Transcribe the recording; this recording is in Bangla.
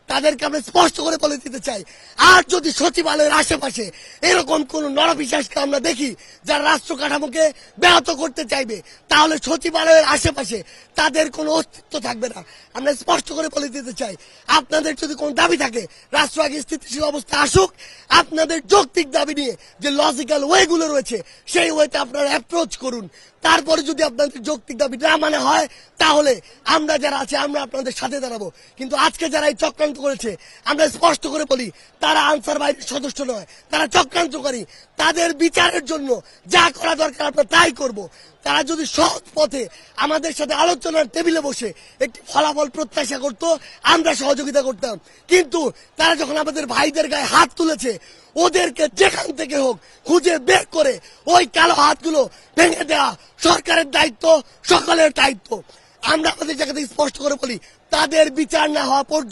তাদেরকে আমরা স্পষ্ট করে বলে দিতে চাই, আর যদি সচিবালয়ের আশেপাশে এরকম কোন নরপিশাচকে আমরা দেখি যারা রাষ্ট্র কাঠামোকে ব্যাহত করতে চাইবে, তাহলে সচিবালয়ের আশেপাশে তাদের কোনো অস্তিত্ব থাকবে না। আমরা স্পষ্ট করে বলে দিতে চাই, আপনাদের যদি কোনো দাবি থাকে রাষ্ট্র আগে স্থিতিশীল অবস্থা আসুক, আপনাদের যৌক্তিক দাবি নিয়ে যে লজিক্যাল ওয়েগুলো রয়েছে সেই ওয়েতে আপনারা অ্যাপ্রোচ করুন। তারপরে যদি আপনাদের যৌক্তিক দাবি না মানে হয়, তাহলে আমরা যারা আছে আমরা আপনাদের সাথে দাঁড়াবো। কিন্তু আজকে যারা এই চক্রান্ত করেছে, আমরা স্পষ্ট করে বলি, তারা আনসার বাহিনীর সদস্য নয়, তারা চক্রান্তকারী। তাদের বিচারের জন্য যা করা দরকার আমরা তাই করব। তারা যদি সহজ পথে আমাদের সাথে আলোচনার টেবিলে বসে একটি ফলাফল প্রত্যাশা করত, আমরা সহযোগিতা করতাম। কিন্তু তারা যখন আমাদের ভাইদের গায়ে হাত তুলেছে, ওদেরকে যেখান থেকে হোক খুঁজে বের করে ওই কালো হাতগুলো ভেঙে দেওয়া সরকারের দায়িত্ব, সকলের দায়িত্ব। আমরা আমাদের জায়গা থেকে স্পষ্ট করে বলি, তাদের বিচার না হওয়া পর্যন্ত